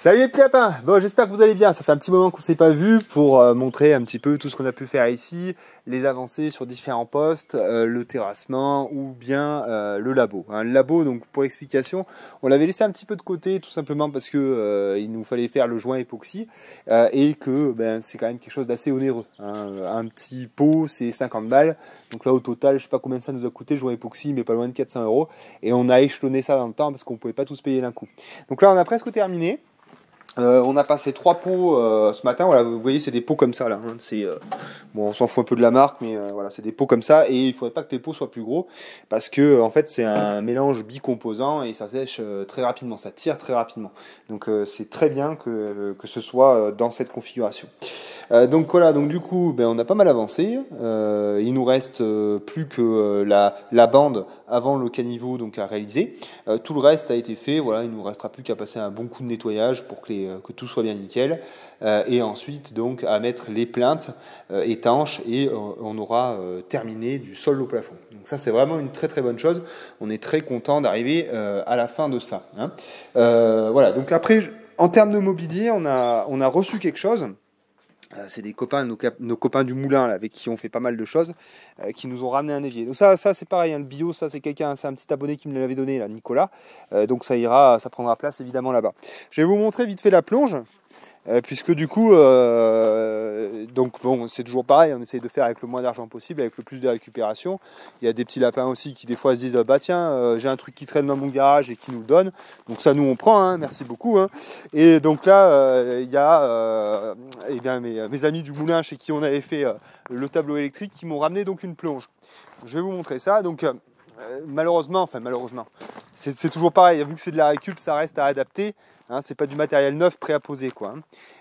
Salut les petits lapins. Bon, j'espère que vous allez bien. Ça fait un petit moment qu'on ne s'est pas vu pour montrer un petit peu tout ce qu'on a pu faire ici, les avancées sur différents postes, le terrassement ou bien le labo. Le labo, donc pour explication, on l'avait laissé un petit peu de côté tout simplement parce que il nous fallait faire le joint époxy et que c'est quand même quelque chose d'assez onéreux. Un petit pot, c'est 50 balles. Donc là, au total, je sais pas combien ça nous a coûté le joint époxy, mais pas loin de 400 €. Et on a échelonné ça dans le temps parce qu'on pouvait pas tous payer d'un coup. Donc là, on a presque terminé. On a passé 3 pots ce matin. Voilà, vous voyez, c'est des pots comme ça là. C'est bon, on s'en fout un peu de la marque, mais voilà, c'est des pots comme ça. Et il faudrait pas que les pots soient plus gros parce que en fait, c'est un mélange bicomposant et ça sèche très rapidement, ça tire très rapidement. Donc c'est très bien que ce soit dans cette configuration. Donc voilà, donc du coup, on a pas mal avancé. Il nous reste plus que la bande avant le caniveau donc à réaliser. Tout le reste a été fait. Voilà, il nous restera plus qu'à passer un bon coup de nettoyage pour que tout soit bien nickel. Et ensuite donc à mettre les plinthes étanches et on aura terminé du sol au plafond. Donc ça c'est vraiment une très très bonne chose. On est très content d'arriver à la fin de ça. Voilà. Donc après, en termes de mobilier, on a reçu quelque chose. C'est des copains, nos copains du moulin là, avec qui on fait pas mal de choses, qui nous ont ramené un évier. Donc ça c'est pareil, le bio, ça c'est quelqu'un, c'est un petit abonné qui me l'avait donné là, Nicolas. Donc ça ira, ça prendra place évidemment là-bas. Je vais vous montrer vite fait la plonge. Puisque du coup, donc bon, c'est toujours pareil, on essaye de faire avec le moins d'argent possible, avec le plus de récupération. Il y a des petits lapins aussi qui des fois se disent bah tiens, j'ai un truc qui traîne dans mon garage et qui nous le donne. Donc ça nous on prend, merci beaucoup. Et donc là, il y a mes amis du moulin chez qui on avait fait le tableau électrique qui m'ont ramené donc une plonge. Je vais vous montrer ça. Donc malheureusement, c'est toujours pareil, vu que c'est de la récup, ça reste à adapter. C'est pas du matériel neuf prêt à poser quoi.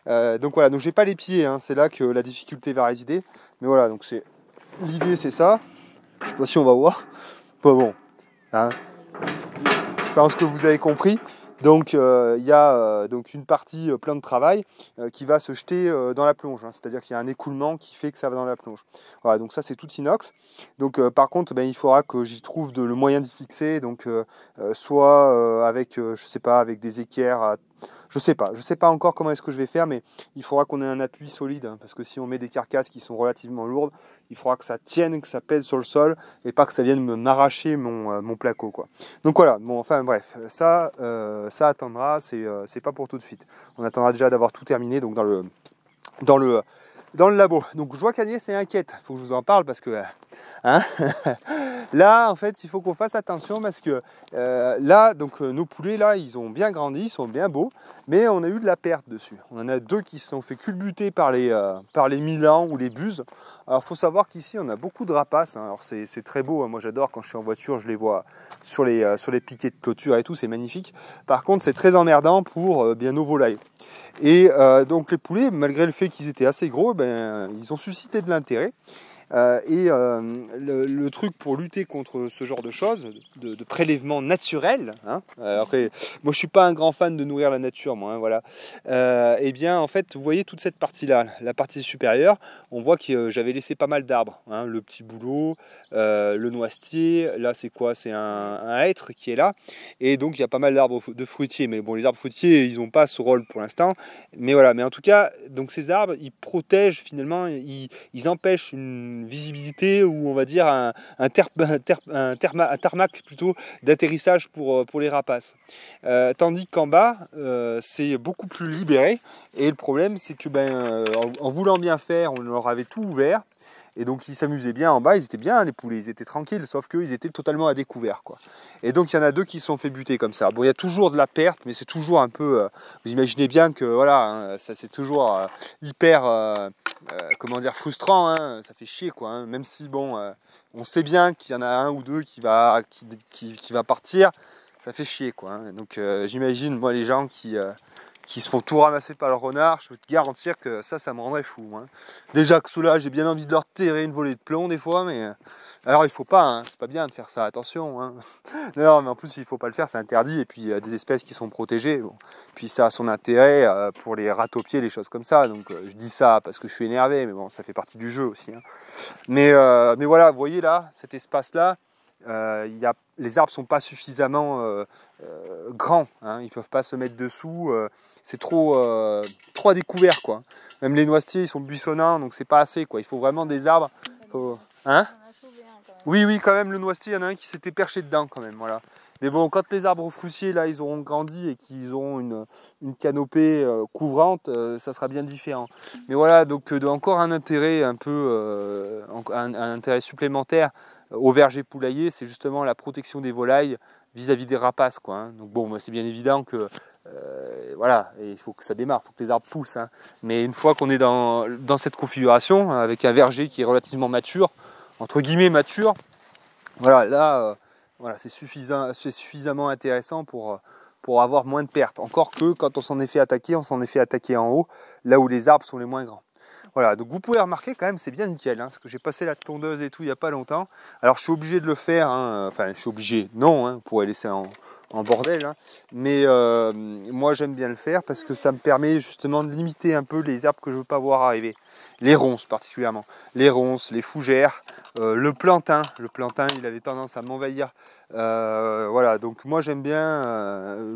Donc voilà, donc j'ai pas les pieds, c'est là que la difficulté va résider. Mais voilà, donc l'idée c'est ça. Je sais pas si on va voir. Pas bon. Je pense que vous avez compris. Donc il y a donc une partie plein de travail qui va se jeter dans la plonge. C'est-à-dire qu'il y a un écoulement qui fait que ça va dans la plonge. Voilà, donc ça c'est tout inox. Donc par contre, il faudra que j'y trouve le moyen d'y fixer. Donc soit avec, je sais pas, avec des équerres. Je sais pas encore comment est-ce que je vais faire, mais il faudra qu'on ait un appui solide, parce que si on met des carcasses qui sont relativement lourdes, il faudra que ça tienne, que ça pèse sur le sol, et pas que ça vienne m'arracher mon placo, quoi. Donc voilà, bon, enfin bref, ça attendra, c'est pas pour tout de suite. On attendra déjà d'avoir tout terminé, donc dans le labo. Donc je vois qu'Agnès est inquiète, il faut que je vous en parle, parce que là en fait il faut qu'on fasse attention parce que là donc nos poulets là ils ont bien grandi, ils sont bien beaux, mais on a eu de la perte dessus. On en a 2 qui se sont fait culbuter par les milans ou les buses. Alors faut savoir qu'ici on a beaucoup de rapaces, alors c'est très beau, moi j'adore quand je suis en voiture, je les vois sur les piquets de clôture et tout, c'est magnifique. Par contre c'est très emmerdant pour bien nos volailles. Et donc les poulets, malgré le fait qu'ils étaient assez gros, ils ont suscité de l'intérêt. Le truc pour lutter contre ce genre de choses, de prélèvement naturel, après, moi je suis pas un grand fan de nourrir la nature, moi, voilà. Et bien en fait, vous voyez toute cette partie-là, la partie supérieure, on voit que j'avais laissé pas mal d'arbres, le petit bouleau, le noisetier, là c'est quoi? C'est un hêtre qui est là, et donc il y a pas mal d'arbres de fruitiers, mais bon, les arbres fruitiers, ils n'ont pas ce rôle pour l'instant, mais voilà, mais en tout cas, donc ces arbres, ils protègent finalement, ils empêchent une visibilité ou on va dire un tarmac plutôt d'atterrissage pour les rapaces. Tandis qu'en bas, c'est beaucoup plus libéré, et le problème c'est que en voulant bien faire, on leur avait tout ouvert. Et donc ils s'amusaient bien en bas, ils étaient bien les poulets, ils étaient tranquilles, sauf qu'ils étaient totalement à découvert, quoi. Et donc il y en a 2 qui se sont fait buter comme ça. Bon, il y a toujours de la perte, mais c'est toujours un peu, vous imaginez bien que voilà, ça c'est toujours hyper, comment dire, frustrant, ça fait chier, quoi. Même si bon, on sait bien qu'il y en a un ou deux qui va partir, ça fait chier, quoi. Donc j'imagine moi les gens qui se font tout ramasser par le renard, je peux te garantir que ça me rendrait fou. Déjà que ceux-là, j'ai bien envie de leur terrer une volée de plomb des fois, mais alors il faut pas, c'est pas bien de faire ça, attention. Non, mais en plus il faut pas le faire, c'est interdit, et puis il y a des espèces qui sont protégées, bon. Puis ça a son intérêt pour les ratopiers, les choses comme ça, donc je dis ça parce que je suis énervé, mais bon, ça fait partie du jeu aussi. Mais voilà, vous voyez là, cet espace-là, les arbres sont pas suffisamment grands, hein, ils peuvent pas se mettre dessous, c'est trop à découvert, quoi. Même les noisetiers, ils sont buissonnants, donc c'est pas assez, quoi. Il faut vraiment des arbres. Hein? Oui, oui, quand même, le noisetier, il y en a un qui s'était perché dedans, quand même, voilà. Mais bon, quand les arbres fruitiers, là, ils auront grandi et qu'ils auront une canopée couvrante, ça sera bien différent. Mais voilà, donc encore un intérêt un peu, un intérêt supplémentaire au verger poulailler, c'est justement la protection des volailles vis-à-vis des rapaces, quoi, hein. Donc bon, c'est bien évident que voilà, et il faut que ça démarre, il faut que les arbres poussent, hein. Mais une fois qu'on est dans cette configuration, avec un verger qui est relativement mature, entre guillemets mature, voilà, là, voilà, c'est suffisamment intéressant pour avoir moins de pertes. Encore que quand on s'en est fait attaquer, on s'en est fait attaquer en haut, là où les arbres sont les moins grands. Voilà, donc vous pouvez remarquer quand même, c'est bien nickel, hein, parce que j'ai passé la tondeuse et tout il n'y a pas longtemps. Alors je suis obligé de le faire, hein, enfin je suis obligé, non, hein, pour laisser en bordel, hein. Mais moi j'aime bien le faire parce que ça me permet justement de limiter un peu les herbes que je ne veux pas voir arriver. Les ronces particulièrement, les ronces, les fougères, le plantain il avait tendance à m'envahir. Voilà, donc moi j'aime bien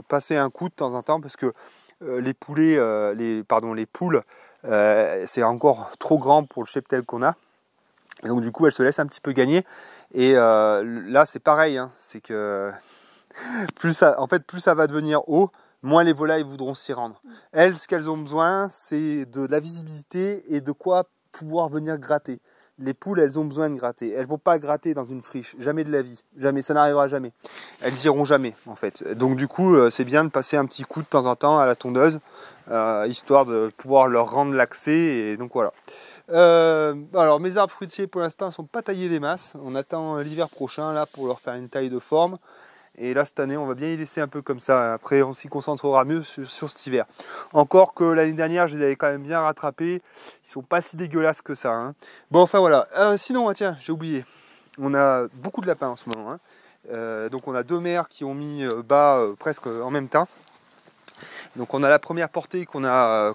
passer un coup de temps en temps parce que les poulets, les poules, c'est encore trop grand pour le cheptel qu'on a. Et donc du coup elles se laissent un petit peu gagner. Et là c'est pareil, hein, c'est que plus ça va devenir haut, moins les volailles voudront s'y rendre. Elles, ce qu'elles ont besoin, c'est de la visibilité et de quoi pouvoir venir gratter. Les poules, elles ont besoin de gratter. Elles vont pas gratter dans une friche, jamais de la vie, jamais, ça n'arrivera jamais. Elles iront jamais, en fait. Donc du coup, c'est bien de passer un petit coup de temps en temps à la tondeuse, histoire de pouvoir leur rendre l'accès. Et donc voilà. Alors mes arbres fruitiers pour l'instant sont pas taillés des masses. On attend l'hiver prochain là pour leur faire une taille de forme. Et là, cette année, on va bien y laisser un peu comme ça. Après, on s'y concentrera mieux sur cet hiver. Encore que l'année dernière, je les avais quand même bien rattrapés. Ils sont pas si dégueulasses que ça, hein. Bon, enfin voilà. Sinon, tiens, j'ai oublié. On a beaucoup de lapins en ce moment, hein. Donc, on a deux mères qui ont mis bas presque en même temps. Donc on a la première portée qu'on a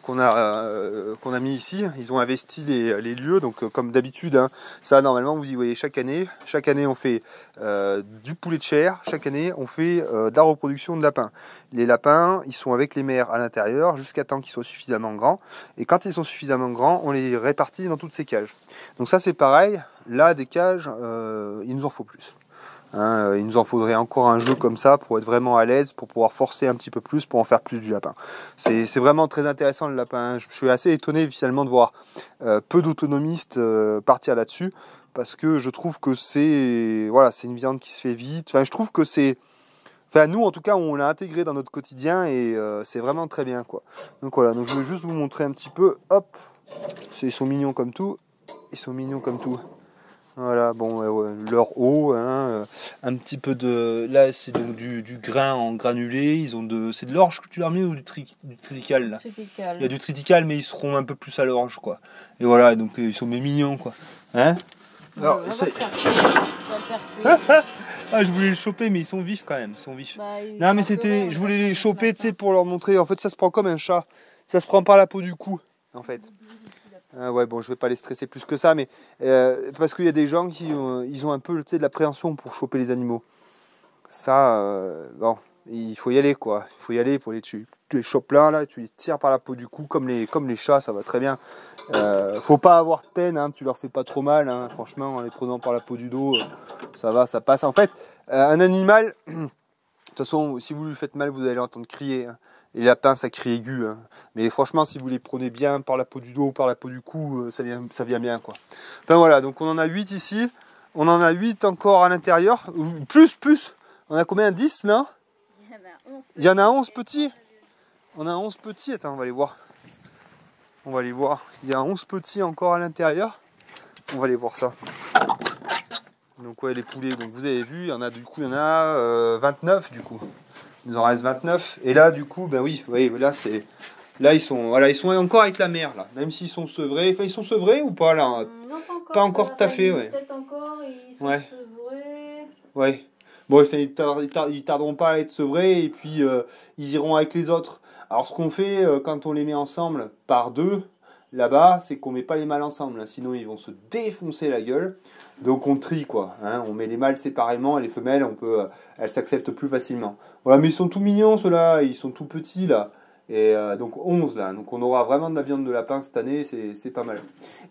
mis ici. Ils ont investi les lieux, donc comme d'habitude, hein, ça normalement vous y voyez chaque année. Chaque année on fait du poulet de chair, chaque année on fait de la reproduction de lapins. Les lapins, ils sont avec les mères à l'intérieur jusqu'à temps qu'ils soient suffisamment grands. Et quand ils sont suffisamment grands, on les répartit dans toutes ces cages. Donc ça c'est pareil, là des cages, il nous en faut plus. Hein, il nous en faudrait encore un jeu comme ça pour être vraiment à l'aise, pour pouvoir forcer un petit peu plus, pour en faire plus du lapin. C'est vraiment très intéressant le lapin. Je suis assez étonné finalement de voir peu d'autonomistes partir là-dessus, parce que je trouve que c'est une viande qui se fait vite. Enfin, je trouve que nous en tout cas on l'a intégré dans notre quotidien et c'est vraiment très bien, quoi. Donc voilà, donc je vais juste vous montrer un petit peu. Hop, ils sont mignons comme tout. Ils sont mignons comme tout. Voilà, bon, leur eau, hein, un petit peu de... Là, c'est du grain en granulé. C'est de l'orge que tu as mis ou du triticale, là? Triticale. Il y a du triticale, mais ils seront un peu plus à l'orge, quoi. Et voilà, donc ils sont mignons, quoi. Hein? Alors, ah, je voulais les choper, mais ils sont vifs quand même. Ils sont vifs. Bah, non, mais je voulais les choper, tu sais, pour leur montrer. En fait, ça se prend comme un chat. Ça se prend par la peau du cou, en fait. Ah ouais, bon, je vais pas les stresser plus que ça, mais parce qu'il y a des gens qui ils ont un peu, tu sais, de l'appréhension pour choper les animaux. Ça, bon, il faut y aller, quoi. Il faut y aller pour les tuer. Tu les chopes là, tu les tires par la peau du cou, comme les chats, ça va très bien. Faut pas avoir de peine, hein, tu leur fais pas trop mal, hein, franchement, en les prenant par la peau du dos, ça va, ça passe. En fait, un animal, de toute façon, si vous lui faites mal, vous allez l'entendre crier, hein. Les lapins, ça crie aigu, hein. Mais franchement, si vous les prenez bien par la peau du dos ou par la peau du cou, ça vient bien, quoi. Enfin voilà, donc on en a 8 ici. On en a 8 encore à l'intérieur. Plus. On a combien? 10 là? Il y en a 11 petits. On a 11 petits. Attends, on va les voir. On va les voir. Il y a 11 petits encore à l'intérieur. On va aller voir ça. Donc ouais, les poulets, donc vous avez vu, il y en a 29 du coup. Il nous en reste 29. Et là, du coup, ben oui, vous voyez, là ils sont encore avec la mère là. Même s'ils sont sevrés, enfin ils sont sevrés ou pas là? Non, pas encore. Pas encore tout à fait, ouais. Peut-être encore, ils sont sevrés. Ouais. Bon, ils tarderont pas à être sevrés et puis ils iront avec les autres. Alors ce qu'on fait quand on les met ensemble par deux, là-bas, c'est qu'on met pas les mâles ensemble, hein, sinon ils vont se défoncer la gueule. Donc on trie quoi, hein, on met les mâles séparément et les femelles, elles s'acceptent plus facilement. Voilà, mais ils sont tout mignons ceux-là, ils sont tout petits là. Et donc 11 là, donc on aura vraiment de la viande de lapin cette année, c'est pas mal.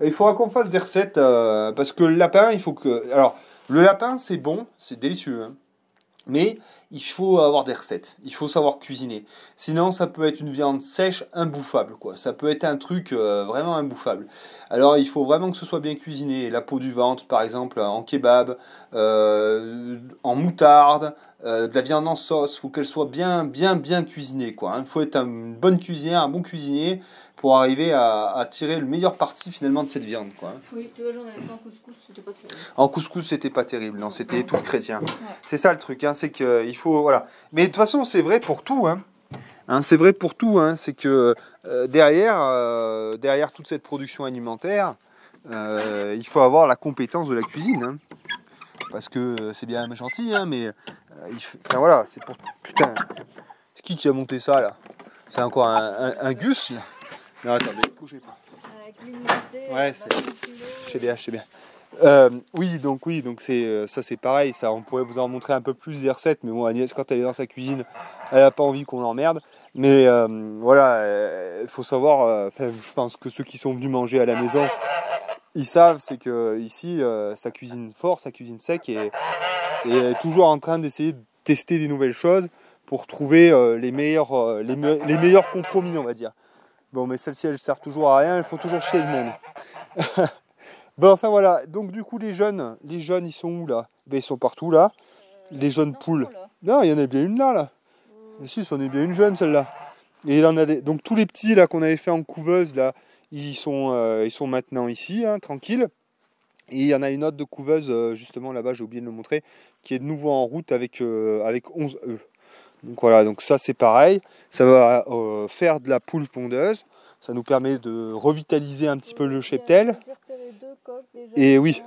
Et il faudra qu'on fasse des recettes, parce que le lapin, il faut que... Alors, le lapin c'est bon, c'est délicieux, hein. Mais il faut avoir des recettes, il faut savoir cuisiner. Sinon, ça peut être une viande sèche, imbouffable, quoi. Ça peut être un truc vraiment imbouffable. Alors, il faut vraiment que ce soit bien cuisiné. La peau du ventre, par exemple, en kebab, en moutarde, de la viande en sauce. Il faut qu'elle soit bien cuisinée, quoi. Il faut être une bonne cuisinière, un bon cuisinier pour arriver à tirer le meilleur parti finalement de cette viande, quoi. Oui, tu vois, j'en avais fait en couscous, c'était pas terrible. En couscous, c'était pas terrible, non, c'était étouffe chrétien. Ouais. C'est ça le truc, hein, c'est qu'il faut, voilà. Mais de toute façon, c'est vrai pour tout, hein. C'est vrai pour tout, hein, c'est que derrière toute cette production alimentaire, il faut avoir la compétence de la cuisine, hein. Parce que c'est bien gentil, hein, mais enfin voilà, c'est pour... Putain, c'est qui a monté ça, là? C'est encore un Gus, là? Non, attendez, bougez pas. Avec l'humidité, ouais, je sais bien. Oui, donc ça c'est pareil, ça on pourrait vous en montrer un peu plus des recettes, mais bon, Agnès quand elle est dans sa cuisine, elle a pas envie qu'on l'emmerde. Mais voilà, il faut savoir, je pense que ceux qui sont venus manger à la maison, ils savent, c'est que ici ça cuisine fort, ça cuisine sec et toujours en train d'essayer de tester des nouvelles choses pour trouver les meilleurs compromis, on va dire. Bon, mais celles-ci, elles servent toujours à rien, elles font toujours chier le monde. Bon, enfin voilà, donc du coup, les jeunes, ils sont où là? Ben, ils sont partout là. Les jeunes poules. Non, il y en a bien une là. Si, c'en est bien une jeune celle-là. Et il en a des... Donc tous les petits là qu'on avait fait en couveuse là, ils sont maintenant ici, hein, tranquilles. Et il y en a une autre de couveuse justement là-bas, j'ai oublié de le montrer, qui est de nouveau en route avec 11 œufs. Donc voilà, donc ça c'est pareil, ça va faire de la poule pondeuse, ça nous permet de revitaliser un petit peu le cheptel. Et oui,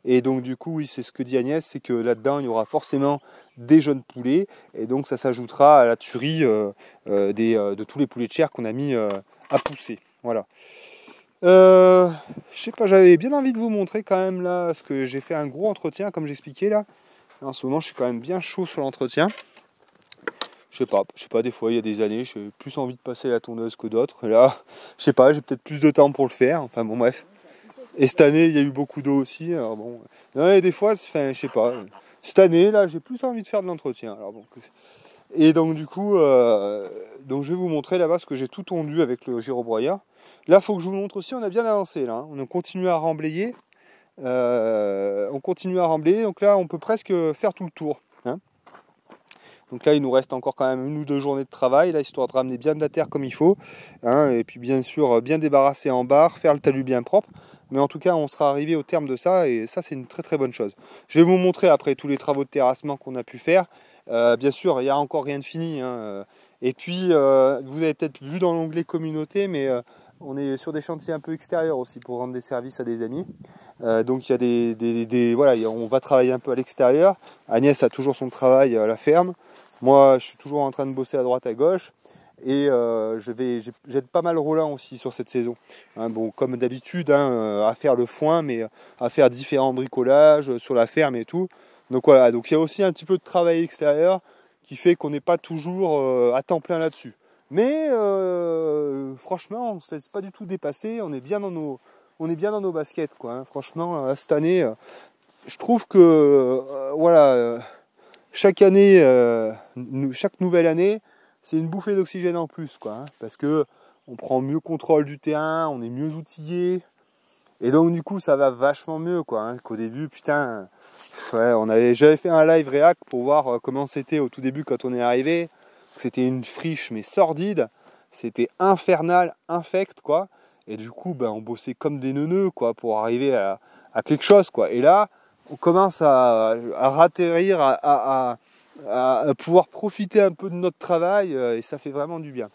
et donc du coup, oui, c'est ce que dit Agnès, c'est que là-dedans il y aura forcément des jeunes poulets, et donc ça s'ajoutera à la tuerie de tous les poulets de chair qu'on a mis à pousser. Voilà. Je sais pas, j'avais bien envie de vous montrer quand même là, parce que j'ai fait un gros entretien, comme j'expliquais là. En ce moment, je suis quand même bien chaud sur l'entretien. Je sais pas, des fois il y a des années, j'ai plus envie de passer la tondeuse que d'autres. Et là, je sais pas, j'ai peut-être plus de temps pour le faire. Enfin bon, bref. Et cette année, il y a eu beaucoup d'eau aussi. Alors bon, non, et des fois, enfin, je sais pas. Cette année, là, j'ai plus envie de faire de l'entretien. Alors bon, et donc du coup, donc je vais vous montrer là-bas ce que j'ai tout tondu avec le gyrobroyeur. Là, il faut que je vous montre aussi, on a bien avancé là. Hein. On continue à remblayer. Donc là, on peut presque faire tout le tour. Hein. Donc là, il nous reste encore quand même 1 ou 2 journées de travail, là, histoire de ramener bien de la terre comme il faut. Hein, et puis bien sûr, bien débarrasser en barre, faire le talus bien propre. Mais en tout cas, on sera arrivé au terme de ça, et ça, c'est une très très bonne chose. Je vais vous montrer après tous les travaux de terrassement qu'on a pu faire. Bien sûr, il n'y a encore rien de fini. Hein. Et puis, vous avez peut-être vu dans l'onglet communauté, mais on est sur des chantiers un peu extérieurs aussi pour rendre des services à des amis. Donc il y a voilà, on va travailler un peu à l'extérieur. Agnès a toujours son travail à la ferme. Moi, je suis toujours en train de bosser à droite, à gauche. Et j'aide pas mal Roland aussi sur cette saison. Hein, bon, comme d'habitude, hein, à faire le foin, mais à faire différents bricolages sur la ferme et tout. Donc voilà, donc il y a aussi un petit peu de travail extérieur qui fait qu'on n'est pas toujours à temps plein là-dessus. Mais franchement, on ne se laisse pas du tout dépasser. On est bien dans nos baskets, quoi. Hein. Franchement, cette année, je trouve que voilà, chaque année, chaque nouvelle année, c'est une bouffée d'oxygène en plus, quoi. Hein, parce que on prend mieux contrôle du terrain, on est mieux outillé, et donc du coup, ça va vachement mieux, quoi. Hein, qu'au début, putain, ouais, j'avais fait un live réac pour voir comment c'était au tout début quand on est arrivé. C'était une friche mais sordide, c'était infernal, infect, quoi. Et du coup, ben, on bossait comme des neuneux, quoi, pour arriver à quelque chose, quoi. Et là, on commence à ratterrir, à pouvoir profiter un peu de notre travail, et ça fait vraiment du bien.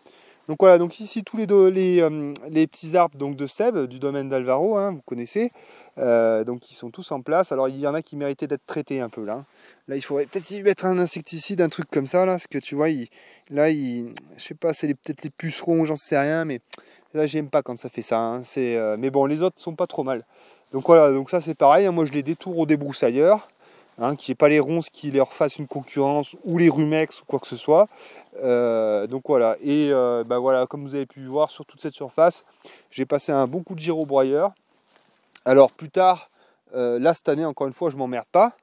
Donc voilà, donc ici tous les petits arbres donc, de Seb, du domaine d'Alvaro, hein, vous connaissez. Donc ils sont tous en place. Alors il y en a qui méritaient d'être traités un peu là. Là il faudrait peut-être y mettre un insecticide, un truc comme ça là, parce que tu vois, je sais pas, c'est peut-être les pucerons, j'en sais rien, mais là j'aime pas quand ça fait ça. Hein. Mais bon, les autres sont pas trop mal. Donc voilà, donc ça c'est pareil, hein, moi je les détourne au débroussailleur. Hein, qu'il n'y ait pas les ronces qui leur fassent une concurrence ou les rumex ou quoi que ce soit. Donc voilà, et voilà, comme vous avez pu voir sur toute cette surface, j'ai passé un bon coup de gyrobroyeur. Alors plus tard, là cette année encore une fois je m'emmerde pas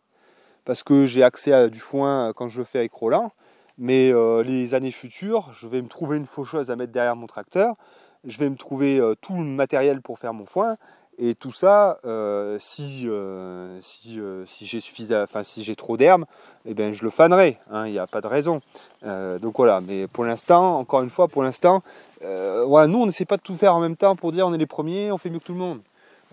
parce que j'ai accès à du foin quand je le fais avec Roland, mais les années futures je vais me trouver une faucheuse à mettre derrière mon tracteur, je vais me trouver tout le matériel pour faire mon foin. Et tout ça, si j'ai trop d'herbe, eh ben, je le fanerai, hein, il n'y a pas de raison. Donc voilà, mais pour l'instant, encore une fois, voilà, nous on n'essaie pas de tout faire en même temps pour dire on est les premiers, on fait mieux que tout le monde.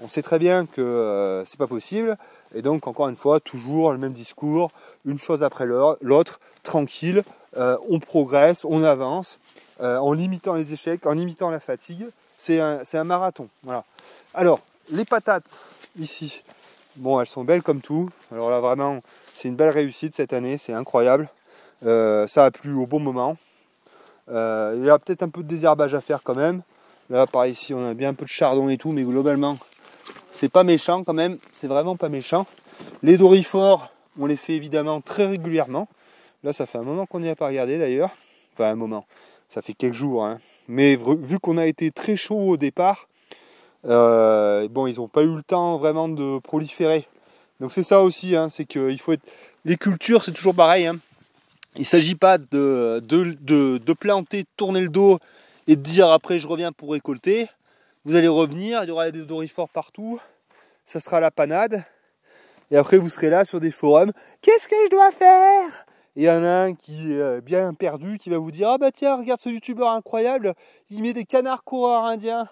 On sait très bien que c'est pas possible, et donc encore une fois, toujours le même discours, une chose après l'autre, tranquille, on progresse, on avance, en limitant les échecs, en limitant la fatigue. C'est un marathon, voilà. Alors, les patates, ici, bon, elles sont belles comme tout. Alors là, vraiment, c'est une belle réussite cette année, c'est incroyable. Ça a plu au bon moment. Il y a peut-être un peu de désherbage à faire quand même. Là, par ici, on a bien un peu de chardon et tout, mais globalement, c'est pas méchant quand même. C'est vraiment pas méchant. Les dorifores, on les fait évidemment très régulièrement. Là, ça fait un moment qu'on n'y a pas regardé d'ailleurs. Enfin, un moment. Ça fait quelques jours. Hein. Mais vu qu'on a été très chaud au départ, bon, ils n'ont pas eu le temps vraiment de proliférer. Donc c'est ça aussi, hein, c'est qu'il faut être... Les cultures, c'est toujours pareil. Hein. Il ne s'agit pas de planter, de tourner le dos et de dire après je reviens pour récolter. Vous allez revenir, il y aura des dorifores partout, ça sera la panade. Et après vous serez là sur des forums. Qu'est-ce que je dois faire? Et il y en a un qui est bien perdu, qui va vous dire ah bah tiens, regarde ce youtubeur incroyable, il met des canards coureurs indiens.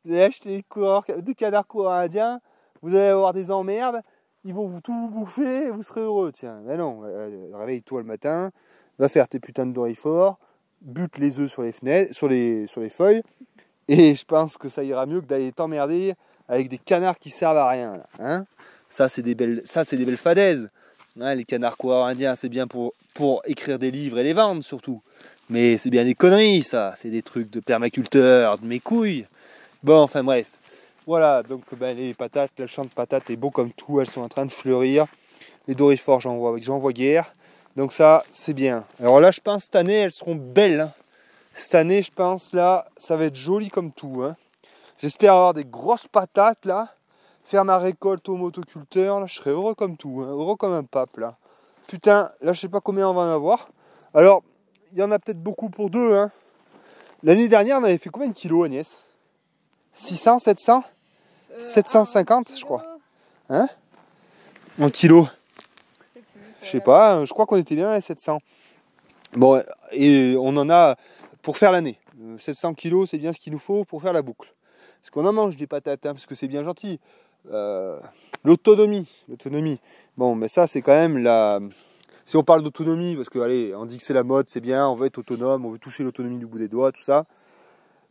Vous allez acheter des canards coureurs indiens, vous allez avoir des emmerdes, ils vont tout vous bouffer et vous serez heureux. Tiens, mais non, réveille-toi le matin, va faire tes putains de dorifores, bute les œufs sur les fenêtres, sur les feuilles, et je pense que ça ira mieux que d'aller t'emmerder avec des canards qui servent à rien. Là, hein, ça c'est des belles fadaises. Hein, les canards coureurs indiens, c'est bien pour écrire des livres et les vendre surtout. Mais c'est bien des conneries ça, c'est des trucs de permaculteurs, de mes couilles. Bon, enfin bref, voilà, donc les patates, le champ de patates est beau comme tout, elles sont en train de fleurir. Les dorifores, j'en vois guère. Donc ça, c'est bien. Alors là, je pense cette année, elles seront belles. Hein. Cette année, je pense, là, ça va être joli comme tout. Hein. J'espère avoir des grosses patates, là. Faire ma récolte au motoculteur, là, je serai heureux comme tout. Hein. Heureux comme un pape, là. Putain, là, je sais pas combien on va en avoir. Alors, il y en a peut-être beaucoup pour deux. Hein. L'année dernière, on avait fait combien de kilos, Agnès? 600, 700 750 je crois. Hein? En kilos? Je sais pas, je crois qu'on était bien à 700. Bon, et on en a pour faire l'année. 700 kilos, c'est bien ce qu'il nous faut pour faire la boucle. Parce qu'on en mange des patates, hein, parce que c'est bien gentil. L'autonomie. Bon, mais ça, c'est quand même la... Si on parle d'autonomie, parce que, allez, on dit que c'est la mode, c'est bien, on veut être autonome, on veut toucher l'autonomie du bout des doigts, tout ça.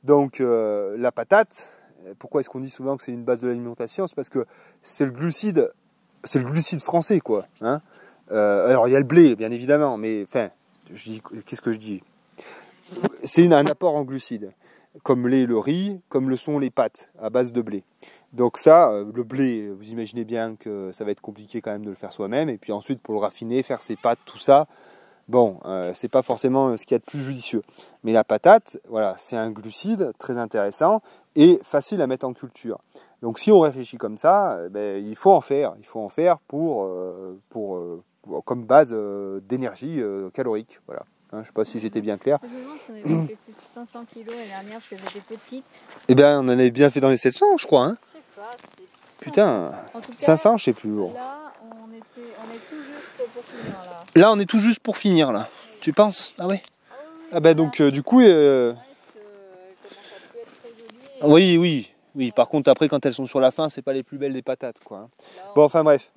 Donc, la patate... Pourquoi est-ce qu'on dit souvent que c'est une base de l'alimentation? C'est parce que c'est le glucide français, quoi. Hein, alors il y a le blé, bien évidemment, mais enfin, qu'est-ce que je dis? C'est un apport en glucides, comme l'est le riz, comme le sont les pâtes à base de blé. Donc ça, le blé, vous imaginez bien que ça va être compliqué quand même de le faire soi-même, et puis ensuite pour le raffiner, faire ses pâtes, tout ça. Bon, c'est pas forcément ce qu'il y a de plus judicieux. Mais la patate, voilà, c'est un glucide très intéressant et facile à mettre en culture. Donc si on réfléchit comme ça, il faut en faire. Il faut en faire comme base d'énergie calorique. Voilà. Hein, je sais pas si j'étais bien clair. Je me demande si on avait fait plus de 500 kilos l'année dernière parce que j'étais petite. Eh bien, on en avait bien fait dans les 700, je crois. Hein. Je sais pas. Putain, En tout cas, 500, je sais plus. Bon. Là, on est tout juste pour finir là. Là, on est tout juste pour finir là. Oui. Tu penses? Ah ouais. Ah bah donc du coup. Oui. Par contre, après, quand elles sont sur la fin, c'est pas les plus belles des patates, quoi. Bon, enfin bref.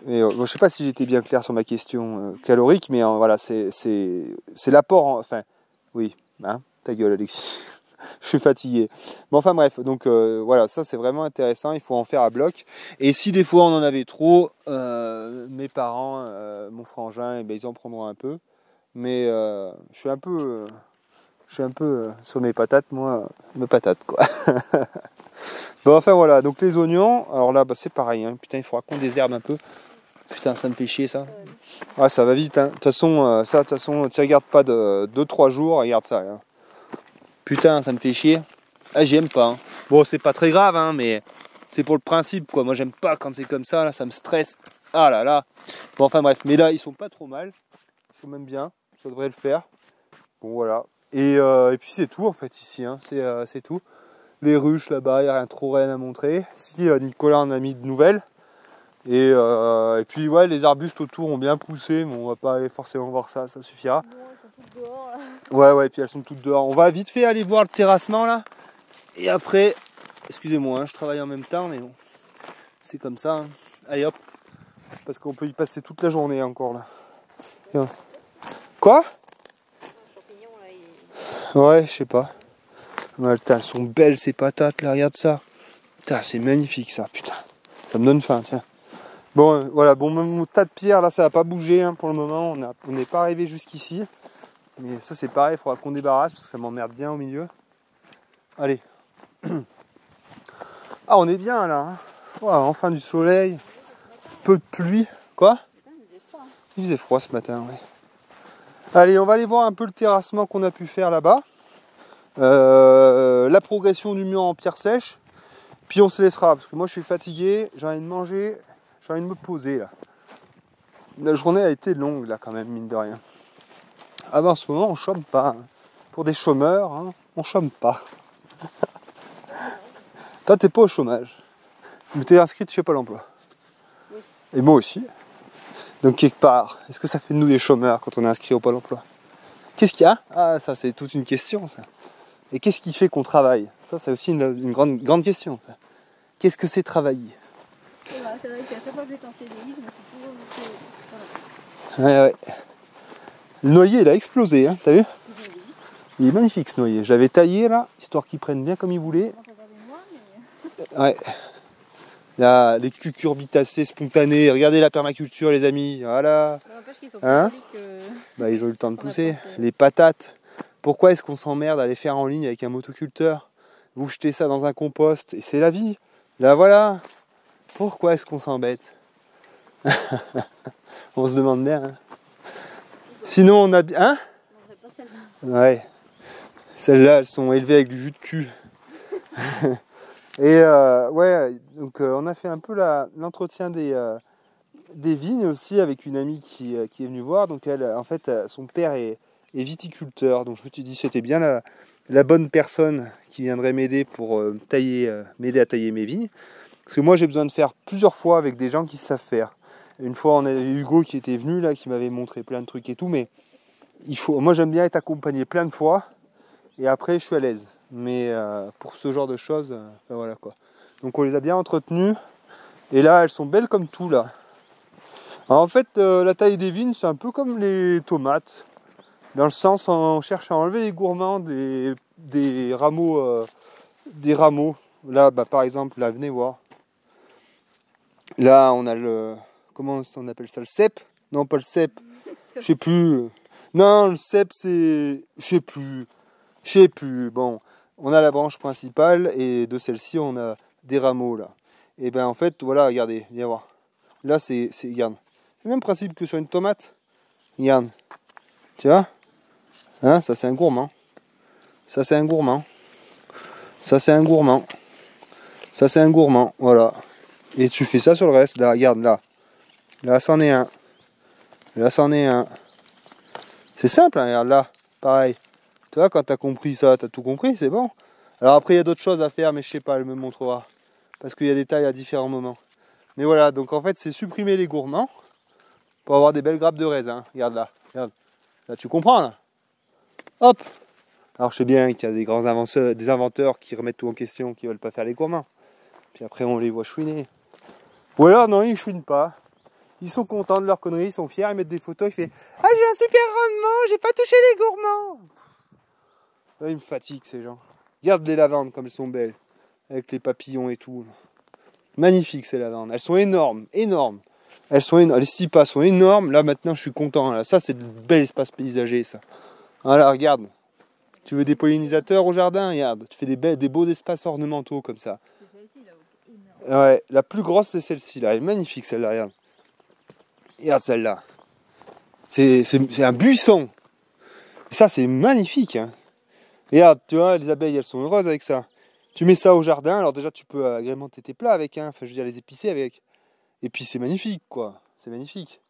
Mais, je sais pas si j'étais bien clair sur ma question calorique, mais voilà, c'est l'apport. Enfin, Oui, hein, ta gueule Alexis. Je suis fatigué. Bon, enfin bref, donc voilà, ça c'est vraiment intéressant, il faut en faire à bloc. Et si des fois on en avait trop, mes parents, mon frangin, eh ben, ils en prendront un peu. Mais je suis un peu sur mes patates, moi, mes patates quoi. Bon, enfin voilà, donc les oignons, alors là bah, c'est pareil, hein. Putain, il faudra qu'on désherbe un peu. Putain, ça me fait chier ça. Ah, ça va vite, hein. De toute façon, tu regardes pas de 2-3 jours, regarde ça. Hein. Putain, ça me fait chier. Ah, j'aime pas. Hein. Bon, c'est pas très grave, hein, mais c'est pour le principe, quoi. Moi, j'aime pas quand c'est comme ça, là, ça me stresse. Ah là là. Bon, enfin bref, mais là, ils sont pas trop mal. Ils sont même bien. Ça devrait le faire. Bon, voilà. Et puis c'est tout, en fait, ici. Hein. C'est tout. Les ruches, là-bas, il n'y a rien trop rien à montrer. Si, Nicolas en a mis de nouvelles. Et puis, ouais, les arbustes autour ont bien poussé, mais on va pas aller forcément voir ça, ça suffira. Bon, elles sont toutes dehors, là. Ouais, puis elles sont toutes dehors. On va vite fait aller voir le terrassement, là. Et après, excusez-moi, hein, je travaille en même temps, mais bon, c'est comme ça. Hein. Allez hop, parce qu'on peut y passer toute la journée encore, là. Et, quoi? Ouais, je sais pas. Ouais, putain, elles sont belles ces patates là, regarde ça. Putain, c'est magnifique ça, putain. Ça me donne faim, tiens. Bon, voilà, bon, mon tas de pierres là, ça va pas bouger hein, pour le moment. On n'est pas arrivé jusqu'ici. Mais ça, c'est pareil, il faudra qu'on débarrasse parce que ça m'emmerde bien au milieu. Allez. Ah, on est bien là. Hein. Voilà, enfin du soleil. Peu de pluie. Quoi? Il faisait froid ce matin, ouais. Allez, on va aller voir un peu le terrassement qu'on a pu faire là-bas. La progression du mur en pierre sèche. Puis on se laissera, parce que moi je suis fatigué, j'ai envie de manger, j'ai envie de me poser là. La journée a été longue là quand même, mine de rien. Ah ben en ce moment on chôme pas. Hein. Pour des chômeurs, hein, on chôme pas. Toi t'es pas au chômage. Mais t'es inscrite chez Pôle emploi. Oui. Et moi aussi. Donc quelque part, est-ce que ça fait de nous des chômeurs quand on est inscrit au Pôle emploi? Qu'est-ce qu'il y a? Ah ça c'est toute une question ça. Et qu'est-ce qui fait qu'on travaille? Ça c'est aussi une grande question ça. Qu'est-ce que c'est travailler? C'est vrai qu'à chaque fois que j'ai tenté des livres, je me suis toujours dit voilà. Ouais. Le noyer il a explosé, hein, t'as vu? Il est magnifique ce noyer. Je l'avais taillé là, histoire qu'il prenne bien comme il voulait. Ouais. Là, les cucurbitacées spontanées. Regardez la permaculture les amis. Voilà. Hein? Bah, ils ont eu le temps de pousser. Les patates. Pourquoi est-ce qu'on s'emmerde à les faire en ligne avec un motoculteur? Vous jetez ça dans un compost et c'est la vie. Là voilà. Pourquoi est-ce qu'on s'embête? On se demande bien. Hein. Sinon on a bien. Hein? Ouais. Celles-là elles sont élevées avec du jus de cul. Et ouais, donc on a fait un peu l'entretien des vignes aussi avec une amie qui est venue voir. Donc elle, en fait, son père est viticulteur. Donc je me suis dit c'était bien la bonne personne qui viendrait m'aider pour m'aider à tailler mes vignes. Parce que moi j'ai besoin de faire plusieurs fois avec des gens qui savent faire. Une fois on avait Hugo qui était venu là, qui m'avait montré plein de trucs et tout, mais moi j'aime bien être accompagné plein de fois et après je suis à l'aise. Mais pour ce genre de choses, ben voilà quoi. Donc on les a bien entretenues et là elles sont belles comme tout là. Alors, en fait la taille des vignes c'est un peu comme les tomates. Dans le sens on cherche à enlever les gourmands des rameaux. Là bah, par exemple là venez voir. Là, on a comment on appelle ça? Le cep? Non, pas le cep. Je sais plus. Non, le cep, c'est... Je sais plus. Bon, on a la branche principale et de celle-ci, on a des rameaux, là. Et ben en fait, voilà, regardez, viens voir. Là, regarde. C'est le même principe que sur une tomate. Regarde. Tu vois? Hein, ça, c'est un gourmand. Ça, c'est un gourmand. Ça, c'est un gourmand. Ça, c'est un gourmand. Voilà. Et tu fais ça sur le reste. Là, regarde, là. Là, c'en est un. Là, c'en est un. C'est simple, hein, regarde, là. Pareil. Tu vois, quand t'as compris ça, t'as tout compris, c'est bon. Alors après, il y a d'autres choses à faire, mais je sais pas, elle me montrera. Parce qu'il y a des tailles à différents moments. Mais voilà, donc en fait, c'est supprimer les gourmands pour avoir des belles grappes de raisin. Regarde là. Regarde. Là, tu comprends, là. Hop. Alors, je sais bien qu'il y a des inventeurs qui remettent tout en question, qui veulent pas faire les gourmands. Puis après, on les voit chouiner. Ou alors, non, ils chouinent pas. Ils sont contents de leur connerie, ils sont fiers, ils mettent des photos, ils font « Ah, j'ai un super rendement, j'ai pas touché les gourmands !» Là, ils me fatiguent ces gens. Regarde les lavandes comme elles sont belles. Avec les papillons et tout. Magnifiques ces lavandes. Elles sont énormes, énormes. Elles sont énormes. Les stipas sont énormes. Là maintenant je suis content. Là. Ça c'est de bel espace paysager ça. Voilà, regarde. Tu veux des pollinisateurs au jardin? Regarde. Tu fais des beaux espaces ornementaux comme ça. Ouais, la plus grosse c'est celle-ci là. Elle est magnifique celle-là, regarde. Regarde celle-là. C'est un buisson. Ça c'est magnifique. Hein. Regarde, tu vois, les abeilles elles sont heureuses avec ça. Tu mets ça au jardin, alors déjà tu peux agrémenter tes plats avec, hein. Enfin je veux dire les épicer avec. Et puis c'est magnifique quoi, c'est magnifique.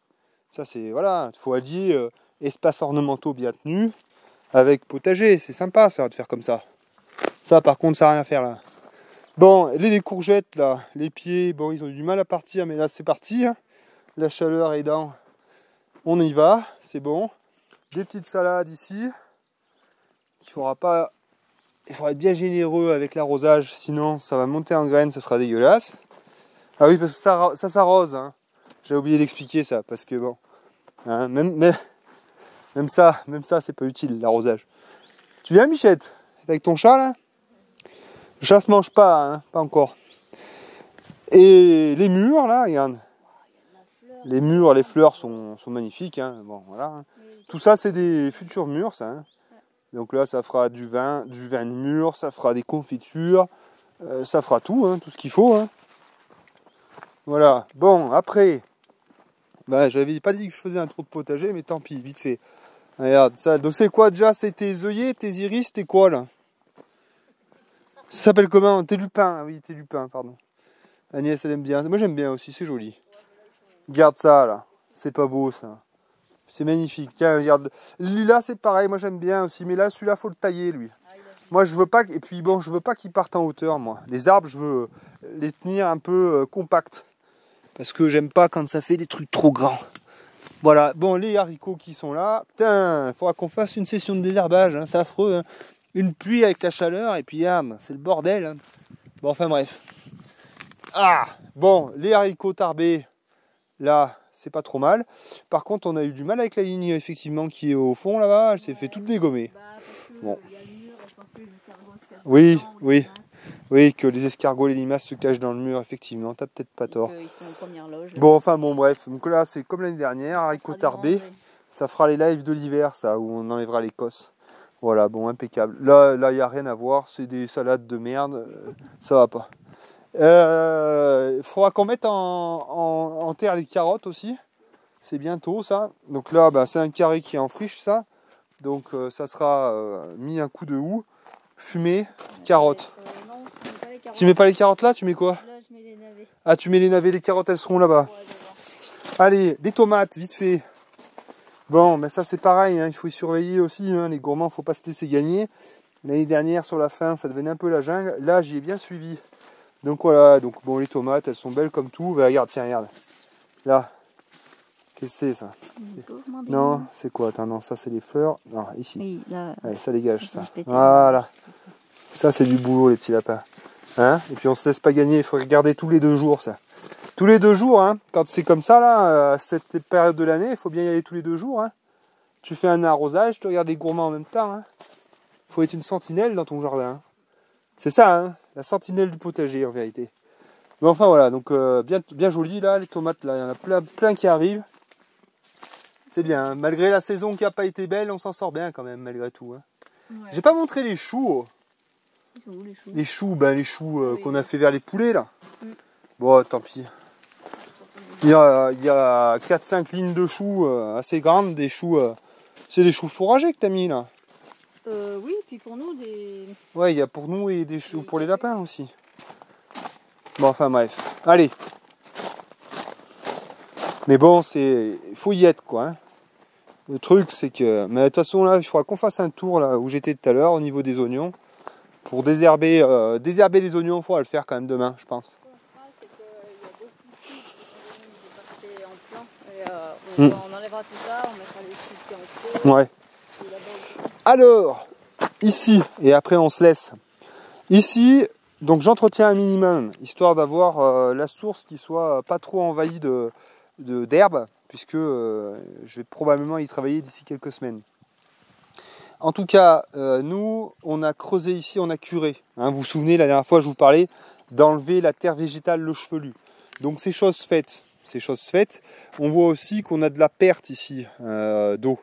Ça c'est, voilà, il faut allier espaces ornementaux bien tenus avec potager, c'est sympa ça de faire comme ça. Ça par contre ça n'a rien à faire là. Bon, les courgettes là, les pieds, bon ils ont eu du mal à partir mais là c'est parti. Hein. La chaleur aidant, on y va, c'est bon. Des petites salades ici. Il faudra être bien généreux avec l'arrosage, sinon ça va monter en graines, ça sera dégueulasse. Ah oui, parce que ça s'arrose, hein. J'ai oublié d'expliquer ça, parce que bon, hein, même ça c'est pas utile, l'arrosage. Tu viens, Michette, avec ton chat là? Le chat se mange pas, hein, pas encore. Et les murs là, regarde. Les murs, les fleurs sont magnifiques, hein. Bon, voilà. Hein. Tout ça, c'est des futurs murs, ça. Hein. Donc là, ça fera du vin de mûr, ça fera des confitures, ça fera tout, hein, tout ce qu'il faut. Hein. Voilà. Bon, après, bah, j'avais pas dit que je faisais un trou de potager, mais tant pis, vite fait. Regarde ça. Donc c'est quoi déjà? C'est tes œillets, tes iris, tes quoi là? Ça s'appelle comment? Tes lupins. Ah oui, tes lupins, pardon. Agnès, elle aime bien. Moi, j'aime bien aussi, c'est joli. Regarde ça là. C'est pas beau ça. C'est magnifique. Tiens, regarde. Là, c'est pareil. Moi, j'aime bien aussi. Mais là, celui-là, faut le tailler, lui. Moi, je veux pas. Et puis, bon, je veux pas qu'il parte en hauteur, moi. Les arbres, je veux les tenir un peu compacts. Parce que j'aime pas quand ça fait des trucs trop grands. Voilà. Bon, les haricots qui sont là. Putain, il faudra qu'on fasse une session de désherbage. Hein. C'est affreux. Hein. Une pluie avec la chaleur. Et puis, regarde, c'est le bordel. Hein. Bon, enfin, bref. Ah, bon, les haricots tarbés. Là, c'est pas trop mal. Par contre, on a eu du mal avec la ligne, effectivement, qui est au fond, là-bas. Elle s'est fait toute dégommer. Bon. Oui, oui. Oui, que les escargots et les limaces se cachent dans le mur, effectivement. T'as peut-être pas tort. Ils sont en première loge. Là. Bon, enfin, bon, bref. Donc là, c'est comme l'année dernière, haricots tarbés. Ça fera les lives de l'hiver, ça, où on enlèvera l'Écosse. Voilà, bon, impeccable. Là, il n'y a rien à voir. C'est des salades de merde. Ça va pas. Il faudra qu'on mette en terre les carottes aussi. C'est bientôt ça. Donc là, bah, c'est un carré qui est en friche ça. Donc ça sera mis un coup de houe. Fumé, carottes. Non, je mets pas les carottes. Tu mets pas les carottes là, tu mets quoi? Là, je mets les navets. Ah, tu mets les navets, les carottes elles seront là-bas. Ouais, allez, les tomates, vite fait. Bon, mais ça c'est pareil, hein, il faut y surveiller aussi. Hein, les gourmands, faut pas se laisser gagner. L'année dernière, sur la fin, ça devenait un peu la jungle. Là, j'y ai bien suivi. Donc voilà, donc bon, les tomates, elles sont belles comme tout. Bah, regarde, tiens, regarde. Là. Qu'est-ce que c'est ça? Non, c'est quoi? Attends, non, ça c'est les fleurs. Non, ici. Oui, là. Allez, ça dégage, ça. Voilà. Ça c'est du boulot, les petits lapins. Hein? Et puis on se laisse pas gagner, il faut regarder tous les 2 jours, ça. Tous les 2 jours, hein. Quand c'est comme ça, là, à cette période de l'année, il faut bien y aller tous les 2 jours, hein. Tu fais un arrosage, tu regardes les gourmands en même temps, hein. Faut être une sentinelle dans ton jardin. Hein. C'est ça, hein. La sentinelle du potager, en vérité. Mais enfin, voilà, donc bien joli, là, les tomates, là, il y en a plein qui arrivent. C'est bien, hein. Malgré la saison qui n'a pas été belle, on s'en sort bien quand même, malgré tout. Hein. Ouais. J'ai pas montré les choux. Oh. Ils sont où, les choux? Les choux oui. Qu'on a fait vers les poulets, là. Bon, tant pis. Il y a 4-5 lignes de choux assez grandes, des choux... c'est des choux fourragés que t'as mis, là. Oui, puis pour nous, des... Ouais, il y a pour nous et des choux pour les lapins aussi. Bon, enfin, bref. Allez. Mais bon, il faut y être, quoi. Hein. Le truc, c'est que... Mais de toute façon, là, il faudra qu'on fasse un tour, là, où j'étais tout à l'heure, au niveau des oignons. Pour désherber les oignons, il faudra le faire quand même demain, je pense. On enlèvera tout ça, on mettra les trucs en creux. Ouais. Alors, ici, et après on se laisse. Ici, donc j'entretiens un minimum, histoire d'avoir la source qui soit pas trop envahie d'herbe, puisque je vais probablement y travailler d'ici quelques semaines. En tout cas, nous, on a creusé ici, on a curé. Hein, vous vous souvenez, la dernière fois, je vous parlais d'enlever la terre végétale, le chevelu. Donc c'est chose faite. C'est chose faite. On voit aussi qu'on a de la perte ici d'eau.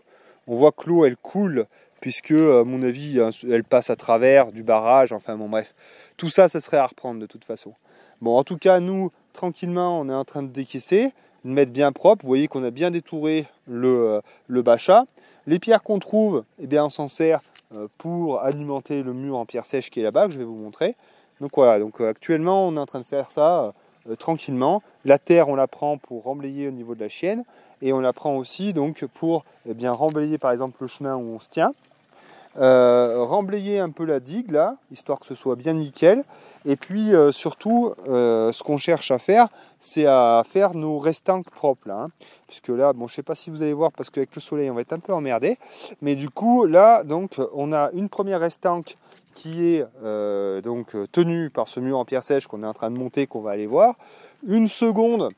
On voit que l'eau, elle coule, puisque, à mon avis, elle passe à travers du barrage. Enfin bon, bref. Tout ça, ça serait à reprendre de toute façon. Bon, en tout cas, nous, tranquillement, on est en train de décaisser, de mettre bien propre. Vous voyez qu'on a bien détouré le bachat. Les pierres qu'on trouve, eh bien, on s'en sert pour alimenter le mur en pierre sèche qui est là-bas, que je vais vous montrer. Donc voilà, donc actuellement, on est en train de faire ça tranquillement. La terre, on la prend pour remblayer au niveau de la chienne, et on la prend aussi donc pour bien remblayer par exemple le chemin où on se tient. Remblayer un peu la digue là, histoire que ce soit bien nickel. Et puis surtout, ce qu'on cherche à faire, c'est à faire nos restanques propres là. Hein. Puisque là, bon, je sais pas si vous allez voir, parce qu'avec le soleil, on va être un peu emmerdé. Mais du coup, là, donc, on a une première restanque qui est donc tenue par ce mur en pierre sèche qu'on est en train de monter, qu'on va aller voir. Une seconde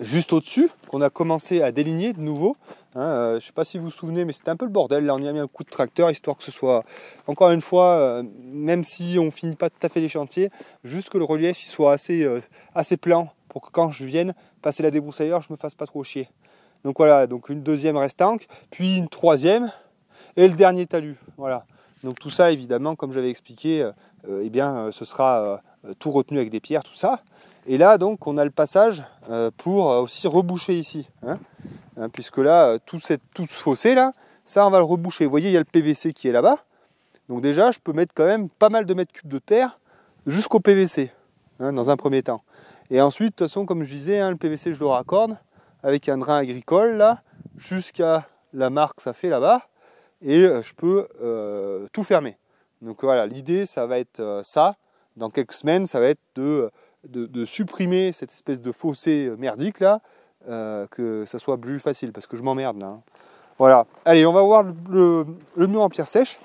juste au-dessus, qu'on a commencé à déligner de nouveau. Hein, je ne sais pas si vous vous souvenez, mais c'était un peu le bordel. Là, on y a mis un coup de tracteur, histoire que ce soit, encore une fois, même si on finit pas tout à fait les chantiers, juste que le relief il soit assez plan pour que quand je vienne passer la débroussailleur, je me fasse pas trop chier. Donc voilà, donc une deuxième restanque, puis une troisième, et le dernier talus. Voilà. Donc tout ça, évidemment, comme j'avais expliqué, eh bien, ce sera tout retenu avec des pierres, tout ça. Et là, donc, on a le passage pour aussi reboucher ici. Hein, puisque là, tout ce fossé là, ça on va le reboucher. Vous voyez, il y a le PVC qui est là-bas. Donc déjà, je peux mettre quand même pas mal de mètres cubes de terre jusqu'au PVC, hein, dans un premier temps. Et ensuite, de toute façon, comme je disais, hein, le PVC, je le raccorde avec un drain agricole là, jusqu'à la marque que ça fait là-bas. Et je peux tout fermer. Donc voilà, l'idée, ça va être ça. Dans quelques semaines, ça va être de supprimer cette espèce de fossé merdique là, que ça soit plus facile, parce que je m'emmerde là. Hein. Voilà, allez, on va voir le mur en pierre sèche.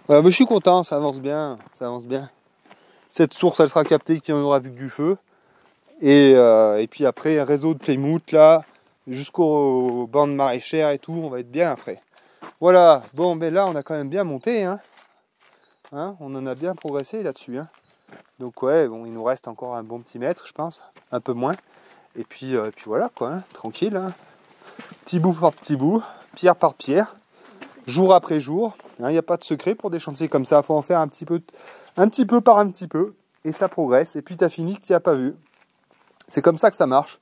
Voilà, mais je suis content, ça avance bien, ça avance bien. Cette source, elle sera captée qu'il y en aura vu que du feu. Et puis après, un réseau de Plymouth là, jusqu'aux bandes maraîchères et tout, on va être bien après. Voilà, bon, ben là, on a quand même bien monté, hein. Hein, on en a bien progressé là-dessus, hein. Donc ouais, bon, il nous reste encore un bon petit mètre, je pense, un peu moins. Et puis voilà quoi, hein, tranquille. Hein. Petit bout par petit bout, pierre par pierre, jour après jour. Il n'y a pas de secret pour des chantiers comme ça. Il faut en faire un petit peu par un petit peu. Et ça progresse. Et puis tu as fini que tu n'as pas vu. C'est comme ça que ça marche.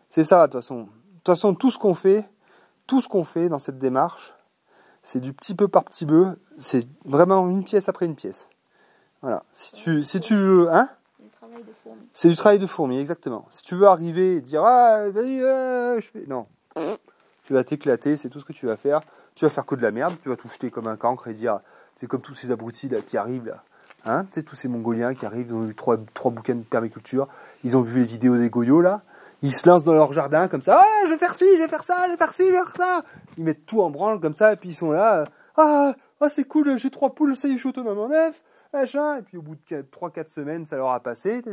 C'est ça de toute façon. De toute façon, tout ce qu'on fait dans cette démarche, c'est du petit peu par petit peu. C'est vraiment une pièce après une pièce. Voilà. Si tu veux... Hein ? C'est du travail de fourmi, exactement. Si tu veux arriver et dire « Ah, vas-y, je fais... » Non. Tu vas t'éclater, c'est tout ce que tu vas faire. Tu vas faire que de la merde, tu vas tout jeter comme un cancre et dire « C'est comme tous ces abrutis là, qui arrivent là. Hein, tu sais, tous ces Mongoliens qui arrivent, ils ont eu trois bouquins de permaculture, ils ont vu les vidéos des goyots là, ils se lancent dans leur jardin comme ça « Ah, je vais faire ci, je vais faire ça, je vais faire ci, je vais faire ça !» Ils mettent tout en branle comme ça et puis ils sont là « Ah, c'est cool, j'ai 3 poules, ça y est, je suis autonome en œuf. » Machin, et puis au bout de 3-4 semaines, ça leur a passé,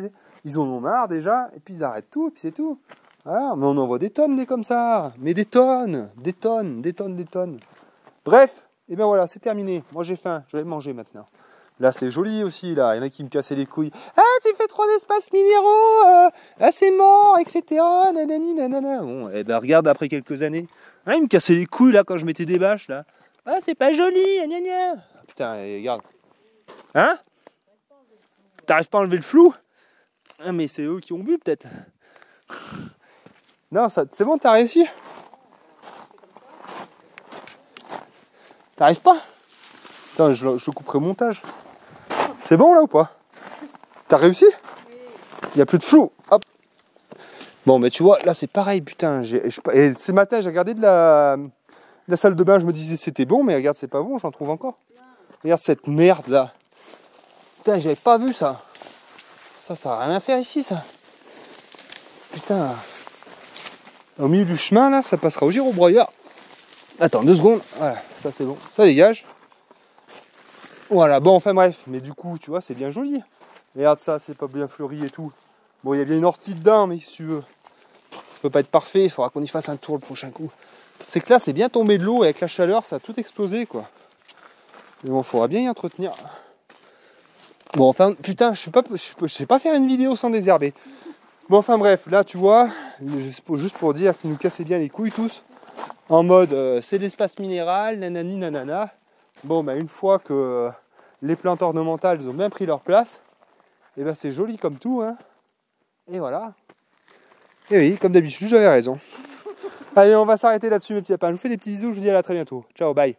ils en ont marre déjà, et puis ils arrêtent tout, et puis c'est tout. Voilà, mais on en voit des tonnes des comme ça, mais des tonnes. Bref, et bien voilà, c'est terminé. Moi j'ai faim, je vais manger maintenant. Là c'est joli aussi, là, il y en a qui me cassaient les couilles. Ah, tu fais trop d'espaces minéraux, c'est mort, etc. Nanani, nanana. Bon, et ben regarde après quelques années. Hein, ils me cassaient les couilles là quand je mettais des bâches là. Ah, c'est pas joli, gna gna. Putain, regarde. Hein? T'arrives pas à enlever le flou? Ah, mais c'est eux qui ont bu peut-être. Non, c'est bon, t'as réussi? T'arrives pas? Attends, je couperai au montage. C'est bon là ou pas? T'as réussi? Il n'y a plus de flou. Hop. Bon, mais tu vois, là c'est pareil, putain. Et ce matin, j'ai regardé de la salle de bain, je me disais c'était bon, mais regarde, c'est pas bon, j'en trouve encore. Regarde cette merde là. Putain, j'avais pas vu ça. Ça n'a rien à faire ici, ça. Putain. Au milieu du chemin, là, ça passera au girobroyeur. Attends, 2 secondes. Voilà, ça c'est bon. Ça dégage. Voilà, bon, enfin bref. Mais du coup, tu vois, c'est bien joli. Regarde ça, c'est pas bien fleuri et tout. Bon, il y a bien une ortie dedans, mais si tu veux. Ça peut pas être parfait. Il faudra qu'on y fasse un tour le prochain coup. c'est que là, c'est bien tombé de l'eau, avec la chaleur, ça a tout explosé, quoi. Mais bon, faudra bien y entretenir. Bon, enfin, putain, je sais pas faire une vidéo sans désherber. Bon, enfin bref, là, tu vois, juste pour dire qu'ils nous cassaient bien les couilles tous, en mode, c'est l'espace minéral, nanani, nanana. Bon, bah, une fois que les plantes ornementales ont bien pris leur place, et ben c'est joli comme tout, hein. Et voilà. Et oui, comme d'habitude, j'avais raison. Allez, on va s'arrêter là-dessus, mes petits lapins. Je vous fais des petits bisous, je vous dis à très bientôt. Ciao, bye.